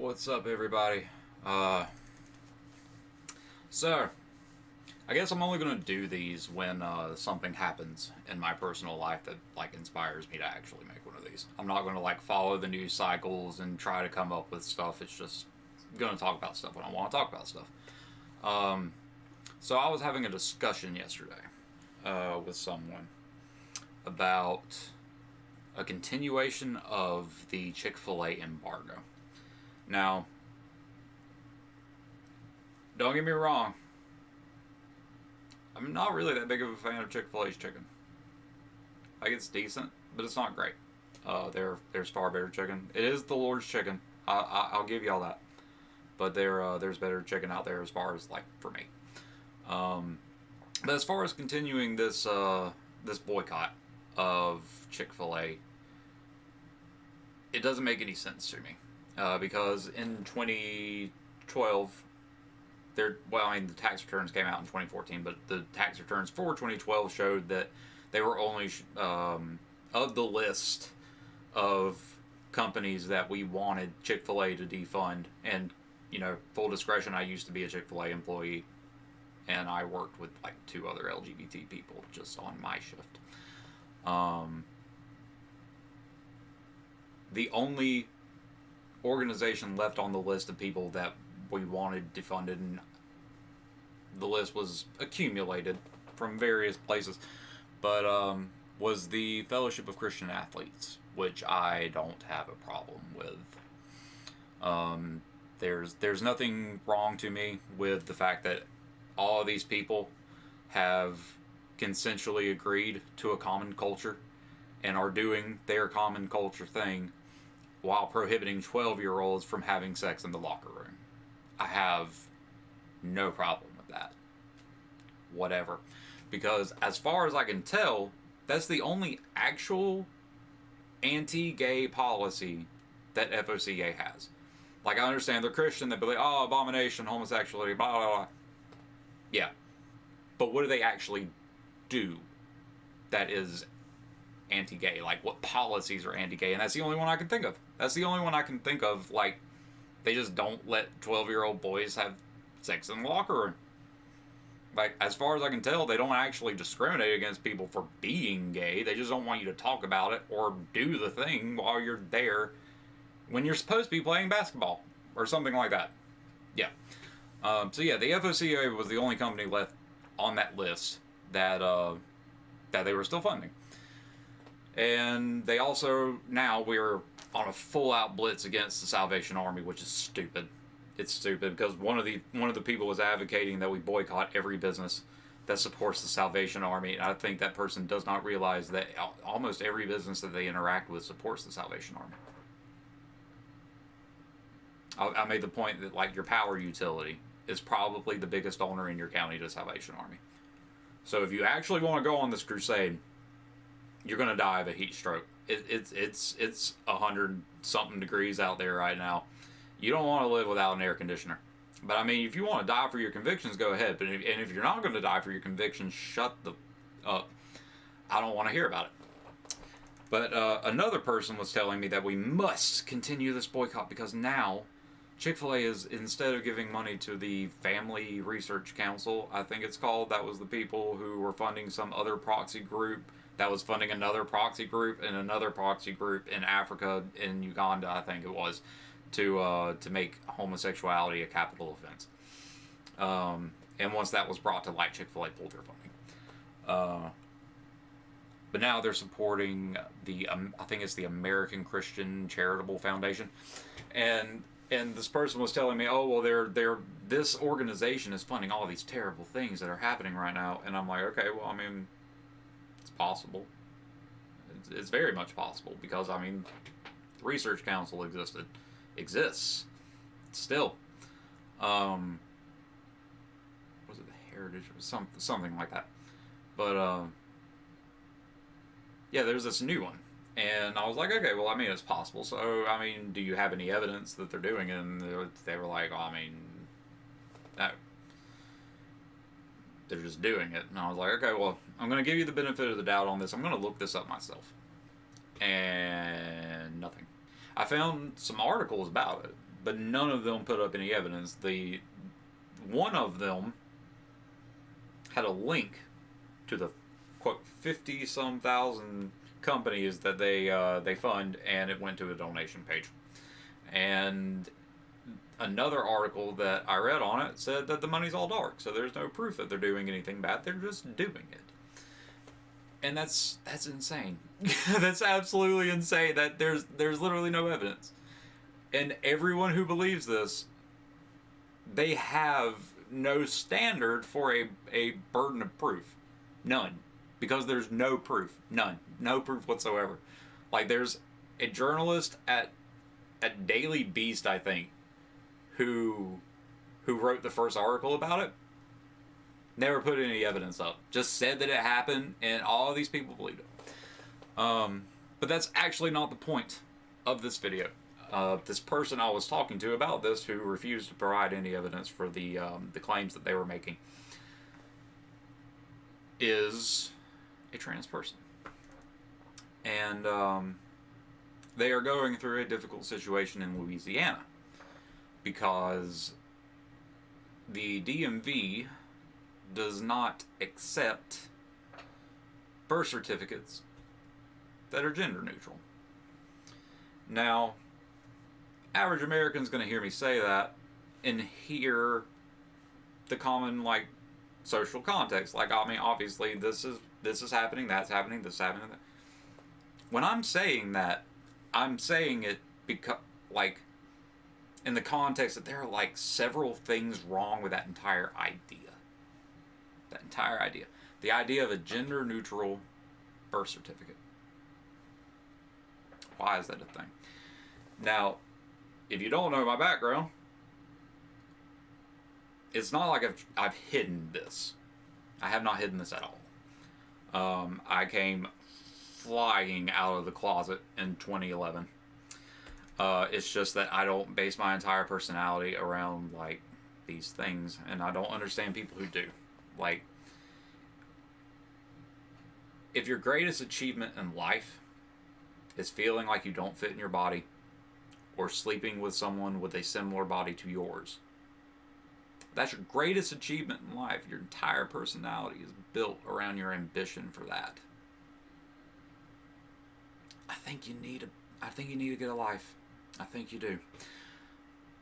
What's up, everybody? So, I guess I'm only gonna do these when something happens in my personal life that inspires me to actually make one of these. I'm not gonna follow the news cycles and try to come up with stuff. It's just gonna talk about stuff when I want to talk about stuff. So I was having a discussion yesterday with someone about a continuation of the Chick-Fil-A embargo. Now, don't get me wrong, I'm not really that big of a fan of Chick-fil-A's chicken. It's decent, but it's not great. There's far better chicken. It is the Lord's chicken. I'll give y'all that. But there's better chicken out there as far as for me. But as far as continuing this this boycott of Chick-fil-A, it doesn't make any sense to me because in 2012. The tax returns came out in 2014, but the tax returns for 2012 showed that they were only of the list of companies that we wanted Chick-fil-A to defund. And full discretion, I used to be a Chick-fil-A employee, and I worked with two other LGBT people just on my shift. The only organization left on the list of people that we wanted defunded, and the list was accumulated from various places, but was the Fellowship of Christian Athletes, which I don't have a problem with. There's nothing wrong to me with the fact that all of these people have consensually agreed to a common culture and are doing their common culture thing while prohibiting 12-year-olds from having sex in the locker room. I have no problem with that. Whatever. Because as far as I can tell, that's the only actual anti-gay policy that FOCA has. I understand they're Christian, they'd be like, oh, abomination, homosexuality, blah, blah, blah. Yeah. But what do they actually do that is anti-gay? What policies are anti-gay? And that's the only one I can think of. They just don't let 12-year-old boys have sex in the locker room. As far as I can tell, they don't actually discriminate against people for being gay. They just don't want you to talk about it or do the thing while you're there when you're supposed to be playing basketball or something like that. Yeah. The FOCA was the only company left on that list that they were still funding. And they also, now we're on a full-out blitz against the Salvation Army, which is stupid. It's stupid because one of the people was advocating that we boycott every business that supports the Salvation Army. And I think that person does not realize that almost every business that they interact with supports the Salvation Army. I made the point that your power utility is probably the biggest owner in your county to Salvation Army. So if you actually want to go on this crusade, you're going to die of a heat stroke. It's 100-something degrees out there right now. You don't want to live without an air conditioner. But if you want to die for your convictions, go ahead. But if you're not going to die for your convictions, shut the up. I don't want to hear about it. But another person was telling me that we must continue this boycott because now Chick-fil-A is, instead of giving money to the Family Research Council, I think it's called, that was the people who were funding some other proxy group that was funding another proxy group and another proxy group in Africa, in Uganda, I think it was, to make homosexuality a capital offense. And once that was brought to light, Chick-fil-A pulled their funding. But now they're supporting I think it's the American Christian Charitable Foundation, and this person was telling me, oh well, this organization is funding all these terrible things that are happening right now, and I'm like, okay, well, it's possible. It's very much possible because the Research Council exists still. Was it the Heritage or something like that? But there's this new one, and I was like, okay, well, it's possible. So do you have any evidence that they're doing it? And they were like, no. They're just doing it. And I was like, okay, well, I'm going to give you the benefit of the doubt on this. I'm going to look this up myself. And nothing. I found some articles about it, but none of them put up any evidence. One of them had a link to the quote 50 some thousand companies that they fund, and it went to a donation page. And another article that I read on it said that the money's all dark, so there's no proof that they're doing anything bad. They're just doing it. And that's insane. That's absolutely insane. That there's literally no evidence. And everyone who believes this, they have no standard for a burden of proof. None. Because there's no proof. None. No proof whatsoever. Like, there's a journalist at Daily Beast, I think, who wrote the first article about it. Never put any evidence up. Just said that it happened, and all of these people believed it. But that's actually not the point of this video. This person I was talking to about this, who refused to provide any evidence for the claims that they were making, is a trans person. And they are going through a difficult situation in Louisiana because the DMV does not accept birth certificates that are gender neutral. Now, average American's going to hear me say that and hear the common, like, social context. Like, I mean, obviously, this is happening, that's happening, this is happening. When I'm saying that, I'm saying it because, like, in the context that there are, like, several things wrong with that entire idea. That entire idea. The idea of a gender-neutral birth certificate. Why is that a thing? Now, if you don't know my background, it's not like I've hidden this. I have not hidden this at all. I came flying out of the closet in 2011. It's just that I don't base my entire personality around, like, these things, and I don't understand people who do. Like, if your greatest achievement in life is feeling like you don't fit in your body or sleeping with someone with a similar body to yours, that's your greatest achievement in life. Your entire personality is built around your ambition for that. I think you need to get a life. I think you do.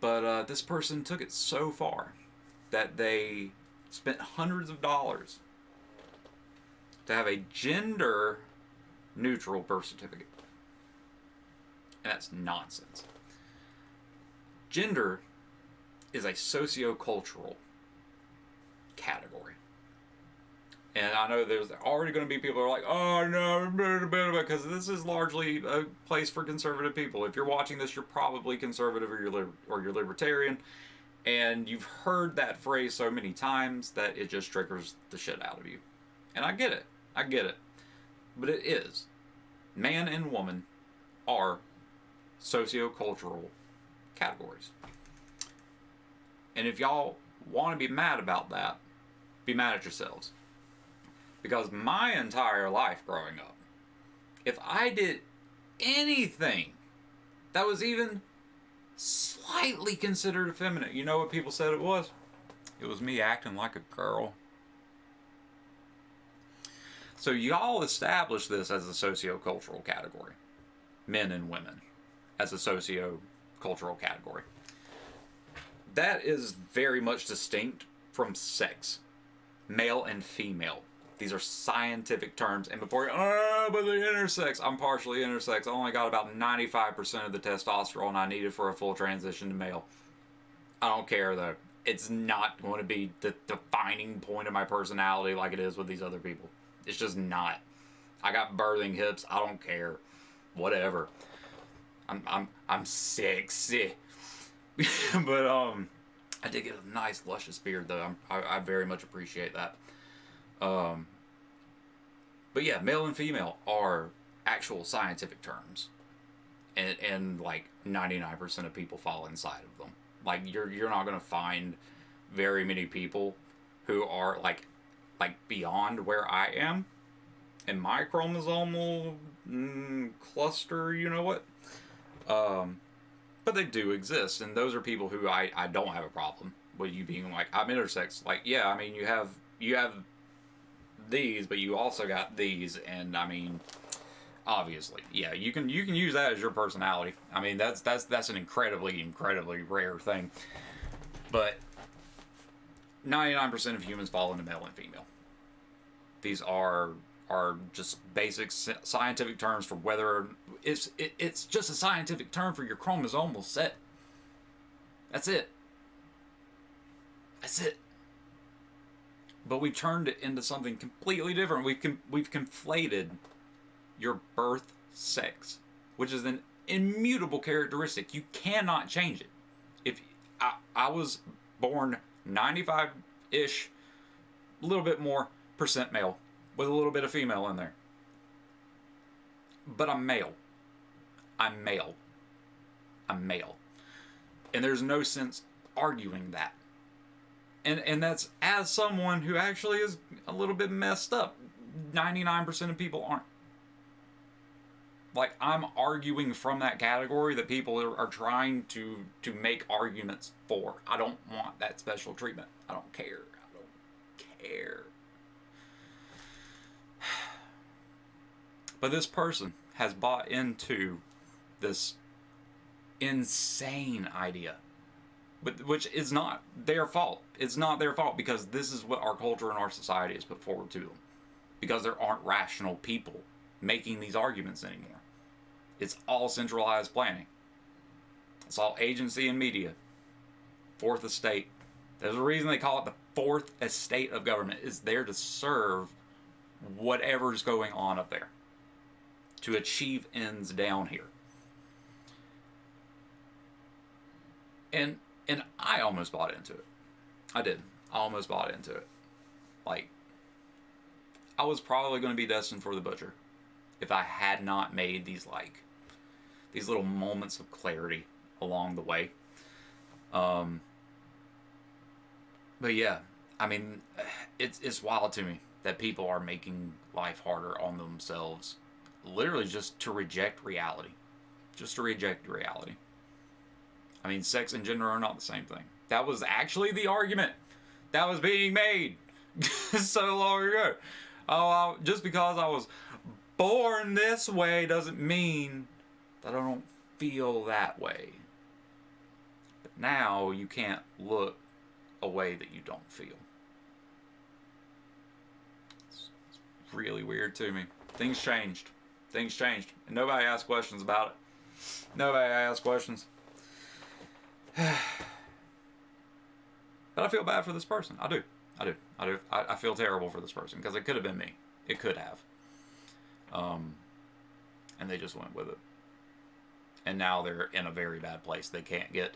But this person took it so far that they spent hundreds of dollars to have a gender neutral birth certificate. And that's nonsense. Gender is a socio-cultural category. And I know there's already going to be people who are like, oh no, because this is largely a place for conservative people. If you're watching this, you're probably conservative or you're libertarian. And you've heard that phrase so many times that it just triggers the shit out of you. And I get it. I get it. But it is. Man and woman are socio-cultural categories. And if y'all want to be mad about that, be mad at yourselves. Because my entire life growing up, if I did anything that was even slightly considered effeminate, you know what people said it was? It was me acting like a girl. So y'all established this as a socio-cultural category. Men and women as a socio-cultural category. That is very much distinct from sex. Male and female. These are scientific terms. And before you, but they're intersex. I'm partially intersex. I only got about 95% of the testosterone I needed for a full transition to male. I don't care though. It's not going to be the defining point of my personality like it is with these other people. It's just not. I got birthing hips. I don't care. Whatever. I'm sexy. But I did get a nice luscious beard though. I very much appreciate that. But yeah, male and female are actual scientific terms, and like 99% of people fall inside of them. Like you're not gonna find very many people who are like beyond where I am in my chromosomal cluster. You know what? But they do exist, and those are people who I don't have a problem with you being like, I'm intersex. Like, yeah, I mean, you have these, but you also got these, and I mean, obviously, yeah, you can use that as your personality. I mean, that's an incredibly rare thing. But 99% of humans fall into male and female. These are just basic scientific terms for whether it's just a scientific term for your chromosomal set. That's it. That's it. But we turned it into something completely different. We've conflated your birth sex, which is an immutable characteristic. You cannot change it. If I was born 95-ish, a little bit more percent male, with a little bit of female in there. But I'm male. I'm male. I'm male. And there's no sense arguing that. And that's as someone who actually is a little bit messed up. 99% of people aren't. Like, I'm arguing from that category that people are trying to make arguments for. I don't want that special treatment. I don't care. I don't care. But this person has bought into this insane idea, which is not their fault. It's not their fault, because this is what our culture and our society has put forward to them. Because there aren't rational people making these arguments anymore. It's all centralized planning. It's all agency and media. Fourth estate. There's a reason they call it the fourth estate of government. It's there to serve whatever's going on up there, to achieve ends down here. And I almost bought into it. I did. I almost bought into it. Like, I was probably going to be destined for the butcher if I had not made these little moments of clarity along the way. But yeah, I mean, it's wild to me that people are making life harder on themselves, literally just to reject reality. Just to reject reality. I mean, sex and gender are not the same thing. That was actually the argument that was being made so long ago. Oh, just because I was born this way doesn't mean that I don't feel that way. But now you can't look a way that you don't feel. It's really weird to me. Things changed. Things changed. And nobody asked questions about it. Nobody asked questions. But I feel bad for this person. I do. I feel terrible for this person, because it could have been me. It could have. And they just went with it. And now they're in a very bad place. They can't get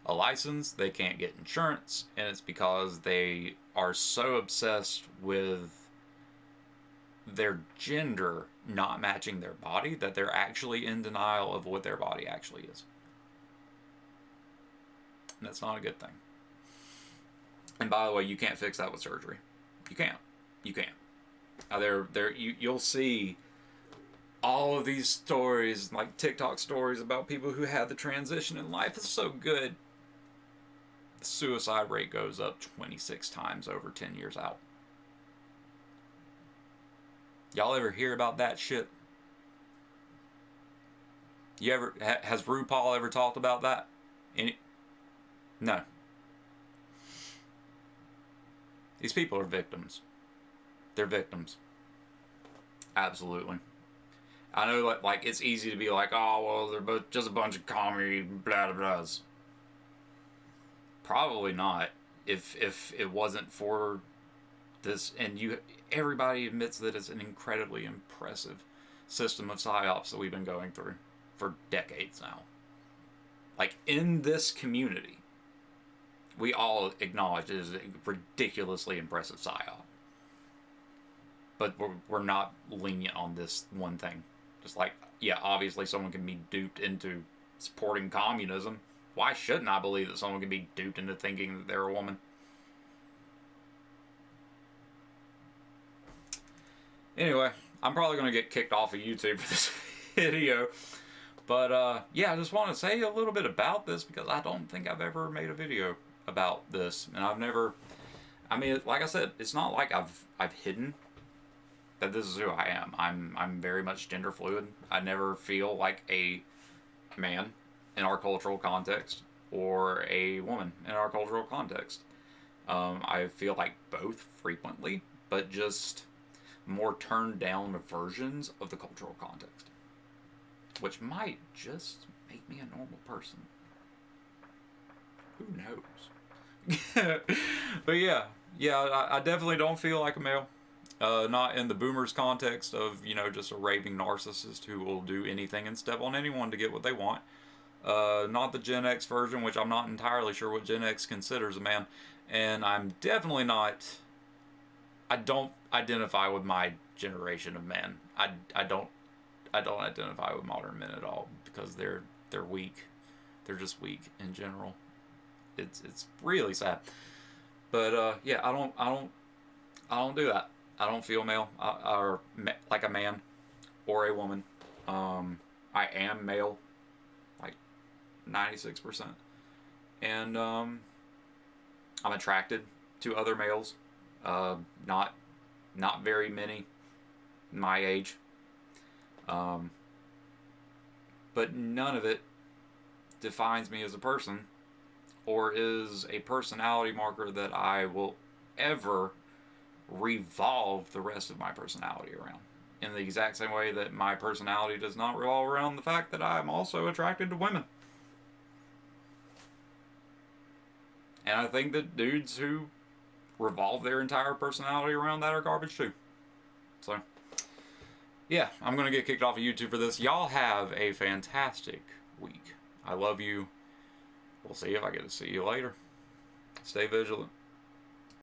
a license. They can't get insurance. And it's because they are so obsessed with their gender not matching their body that they're actually in denial of what their body actually is. And that's not a good thing. And by the way, you can't fix that with surgery. You can't. You can't. You'll see all of these stories, like TikTok stories about people who had the transition in life. It's so good. The suicide rate goes up 26 times over 10 years out. Y'all ever hear about that shit? Has RuPaul ever talked about that? No. These people are victims. They're victims. Absolutely. I know, like it's easy to be like, oh, well, they're both just a bunch of comedy blah blah blahs. Probably not. If it wasn't for this, and everybody admits that it's an incredibly impressive system of psyops that we've been going through for decades now. Like, in this community, we all acknowledge it is a ridiculously impressive psyop. But we're not lenient on this one thing. Just like, yeah, obviously someone can be duped into supporting communism. Why shouldn't I believe that someone can be duped into thinking that they're a woman? Anyway, I'm probably going to get kicked off of YouTube for this video. But yeah, I just want to say a little bit about this because I don't think I've ever made a video about this, and I've never. I mean, like I said, it's not like I've hidden that this is who I am. I'm very much gender fluid. I never feel like a man in our cultural context or a woman in our cultural context. I feel like both frequently, but just more turned down versions of the cultural context, which might just make me a normal person. Who knows? But yeah, I definitely don't feel like a male. Not in the boomers context of, just a raving narcissist who will do anything and step on anyone to get what they want. Not the Gen X version, which I'm not entirely sure what Gen X considers a man. And I'm definitely not. I don't identify with my generation of men. I don't identify with modern men at all because they're weak. They're just weak in general. It's really sad. But yeah, I don't do that. I don't feel male or like a man or a woman. I am male, like 96%, and I'm attracted to other males. Not very many my age. But none of it defines me as a person or is a personality marker that I will ever revolve the rest of my personality around. In the exact same way that my personality does not revolve around the fact that I'm also attracted to women. And I think that dudes who revolve their entire personality around that are garbage too. So, yeah, I'm going to get kicked off of YouTube for this. Y'all have a fantastic week. I love you. We'll see if I get to see you later. Stay vigilant.